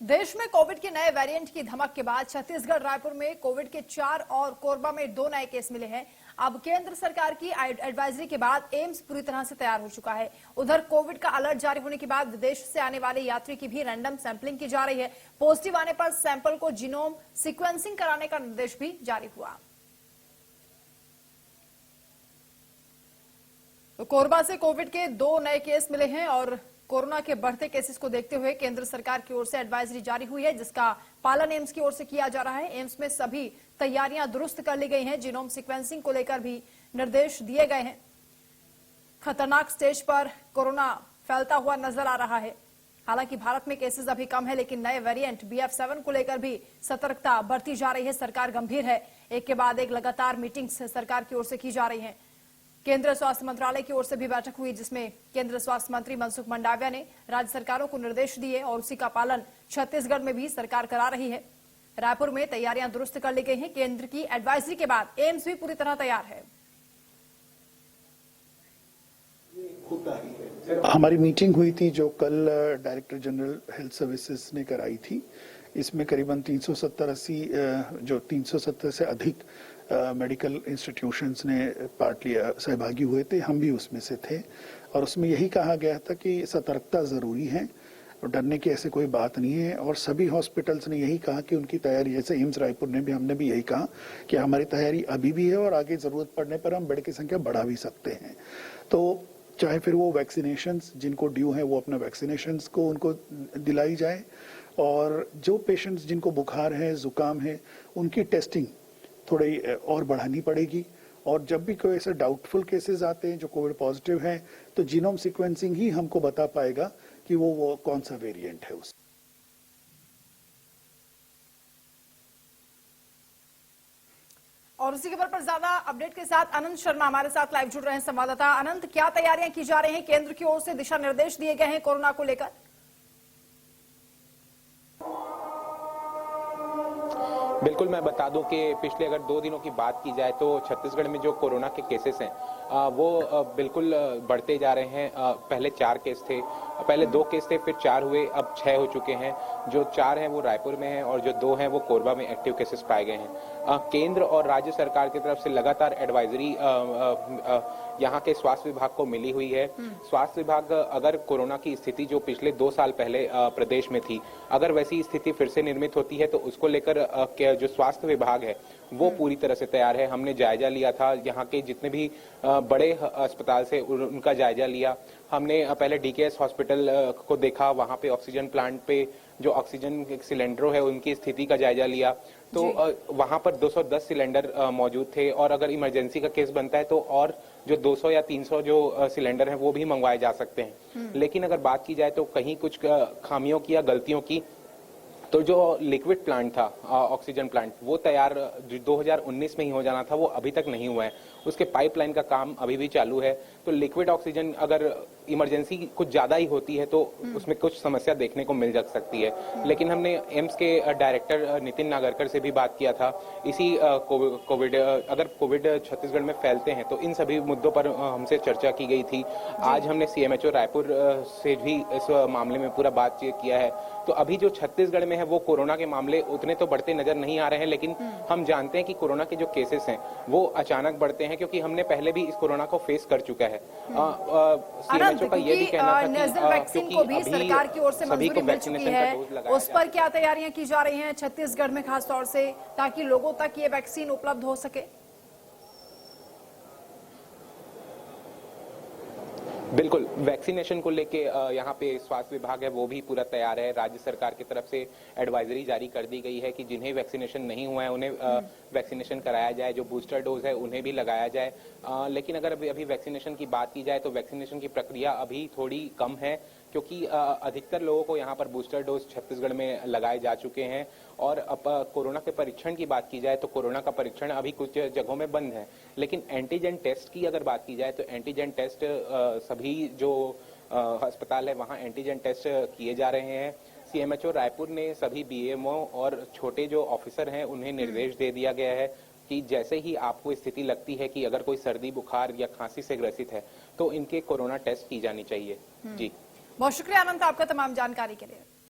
देश में कोविड के नए वेरिएंट की धमक के बाद छत्तीसगढ़ रायपुर में कोविड के 4 और कोरबा में 2 नए केस मिले हैं। अब केंद्र सरकार की एडवाइजरी के बाद एम्स पूरी तरह से तैयार हो चुका है। उधर कोविड का अलर्ट जारी होने के बाद विदेश से आने वाले यात्री की भी रैंडम सैंपलिंग की जा रही है। पॉजिटिव आने पर सैंपल को जीनोम सीक्वेंसिंग कराने का निर्देश भी जारी हुआ। तो कोरबा से कोविड के 2 नए केस मिले हैं और कोरोना के बढ़ते केसेस को देखते हुए केंद्र सरकार की ओर से एडवाइजरी जारी हुई है, जिसका पालन एम्स की ओर से किया जा रहा है। एम्स में सभी तैयारियां दुरुस्त कर ली गई हैं। जीनोम सीक्वेंसिंग को लेकर भी निर्देश दिए गए हैं। खतरनाक स्टेज पर कोरोना फैलता हुआ नजर आ रहा है। हालांकि भारत में केसेस अभी कम है, लेकिन नए वेरिएंट BF7 को लेकर भी सतर्कता बरती जा रही है। सरकार गंभीर है। एक के बाद एक लगातार मीटिंग्स सरकार की ओर से की जा रही है। केंद्रीय स्वास्थ्य मंत्रालय की ओर से भी बैठक हुई, जिसमें केंद्रीय स्वास्थ्य मंत्री मनसुख मंडाविया ने राज्य सरकारों को निर्देश दिए और उसी का पालन छत्तीसगढ़ में भी सरकार करा रही है। रायपुर में तैयारियां दुरुस्त कर ली गई हैं। केंद्र की एडवाइजरी के बाद एम्स भी पूरी तरह तैयार है। हमारी मीटिंग हुई थी जो कल डायरेक्टर जनरल हेल्थ सर्विसेज ने कराई थी। इसमें करीबन 370 से अधिक मेडिकल इंस्टीट्यूशंस ने पार्ट लिया, सहभागी हुए थे। हम भी उसमें से थे और उसमें यही कहा गया था कि सतर्कता जरूरी है और डरने की ऐसे कोई बात नहीं है। और सभी हॉस्पिटल्स ने यही कहा कि उनकी तैयारी, जैसे एम्स रायपुर ने भी, हमने भी यही कहा कि हमारी तैयारी अभी भी है और आगे जरूरत पड़ने पर हम बेड की संख्या बढ़ा भी सकते हैं। तो चाहे फिर वो वैक्सीनेशंस जिनको ड्यू है वो अपना वैक्सीनेशंस को उनको दिलाई जाए, और जो पेशेंट्स जिनको बुखार है, जुकाम है, उनकी टेस्टिंग थोड़ी और बढ़ानी पड़ेगी। और जब भी कोई ऐसे डाउटफुल केसेस आते हैं जो कोविड पॉजिटिव हैं, तो जीनोम सीक्वेंसिंग ही हमको बता पाएगा कि वो कौन सा वेरिएंट है उस। और उसी खबर पर ज्यादा अपडेट के साथ अनंत शर्मा हमारे साथ लाइव जुड़ रहे हैं। संवाददाता अनंत, क्या तैयारियां की जा रही हैं? केंद्र की ओर से दिशा निर्देश दिए गए हैं कोरोना को लेकर। बिल्कुल, मैं बता दूं कि पिछले अगर 2 दिनों की बात की जाए तो छत्तीसगढ़ में जो कोरोना के केसेस हैं वो बिल्कुल बढ़ते जा रहे हैं। पहले 4 केस थे, पहले 2 केस थे, फिर 4 हुए, अब 6 हो चुके हैं। जो 4 हैं वो रायपुर में हैं और जो 2 हैं वो कोरबा में एक्टिव केसेस पाए गए हैं। केंद्र और राज्य सरकार की तरफ से लगातार एडवाइजरी यहाँ के स्वास्थ्य विभाग को मिली हुई है। स्वास्थ्य विभाग अगर कोरोना की स्थिति जो पिछले 2 साल पहले प्रदेश में थी, अगर वैसी स्थिति फिर से निर्मित होती है तो उसको लेकर जो स्वास्थ्य विभाग है वो पूरी तरह से तैयार है। हमने जायजा लिया था, यहाँ के जितने भी बड़े अस्पताल से उनका जायजा लिया। हमने पहले DKS हॉस्पिटल को देखा, वहां पे ऑक्सीजन प्लांट पे जो ऑक्सीजन सिलेंडरों है उनकी स्थिति का जायजा लिया। तो वहां पर 210 सिलेंडर मौजूद थे और अगर इमरजेंसी का केस बनता है तो और जो 200 या 300 जो सिलेंडर हैं वो भी मंगवाए जा सकते हैं। लेकिन अगर बात की जाए तो कहीं कुछ खामियों की या गलतियों की, तो जो लिक्विड प्लांट था, ऑक्सीजन प्लांट, वो तैयार 2019 में ही हो जाना था, वो अभी तक नहीं हुआ है। उसके पाइपलाइन का काम अभी भी चालू है। तो लिक्विड ऑक्सीजन अगर इमरजेंसी कुछ ज्यादा ही होती है तो उसमें कुछ समस्या देखने को मिल जा सकती है। लेकिन हमने एम्स के डायरेक्टर नितिन नागरकर से भी बात किया था। इसी कोविड, अगर कोविड छत्तीसगढ़ में फैलते हैं तो इन सभी मुद्दों पर हमसे चर्चा की गई थी। आज हमने CMHO रायपुर से भी इस मामले में पूरा बातचीत किया है। तो अभी जो छत्तीसगढ़ में है वो कोरोना के मामले उतने तो बढ़ते नजर नहीं आ रहे हैं, लेकिन हम जानते हैं कि कोरोना के जो केसेस हैं वो अचानक बढ़ते हैं, क्योंकि हमने पहले भी इस कोरोना को फेस कर चुका है। CMHO का ये भी कहना था कि वैक्सीन को भी सरकार की ओर से मंजूरी मिल चुकी है, उस पर क्या तैयारियां की जा रही हैं छत्तीसगढ़ में खास तौर से, ताकि लोगों तक ये वैक्सीन उपलब्ध हो सके? बिल्कुल, वैक्सीनेशन को लेके यहाँ पे स्वास्थ्य विभाग है वो भी पूरा तैयार है। राज्य सरकार की तरफ से एडवाइजरी जारी कर दी गई है कि जिन्हें वैक्सीनेशन नहीं हुआ है उन्हें वैक्सीनेशन कराया जाए, जो बूस्टर डोज है उन्हें भी लगाया जाए। लेकिन अगर अभी वैक्सीनेशन की बात की जाए तो वैक्सीनेशन की प्रक्रिया अभी थोड़ी कम है, क्योंकि अधिकतर लोगों को यहाँ पर बूस्टर डोज छत्तीसगढ़ में लगाए जा चुके हैं। और अब कोरोना के परीक्षण की बात की जाए तो कोरोना का परीक्षण अभी कुछ जगहों में बंद है। लेकिन एंटीजन टेस्ट की अगर बात की जाए तो एंटीजन टेस्ट सभी जो अस्पताल है वहाँ एंटीजन टेस्ट किए जा रहे हैं। CMHO रायपुर ने सभी BMO और छोटे जो ऑफिसर हैं उन्हें निर्देश दे दिया गया है कि जैसे ही आपको स्थिति लगती है कि अगर कोई सर्दी, बुखार या खांसी से ग्रसित है तो इनके कोरोना टेस्ट की जानी चाहिए। जी, बहुत शुक्रिया अनंत आपका तमाम जानकारी के लिए।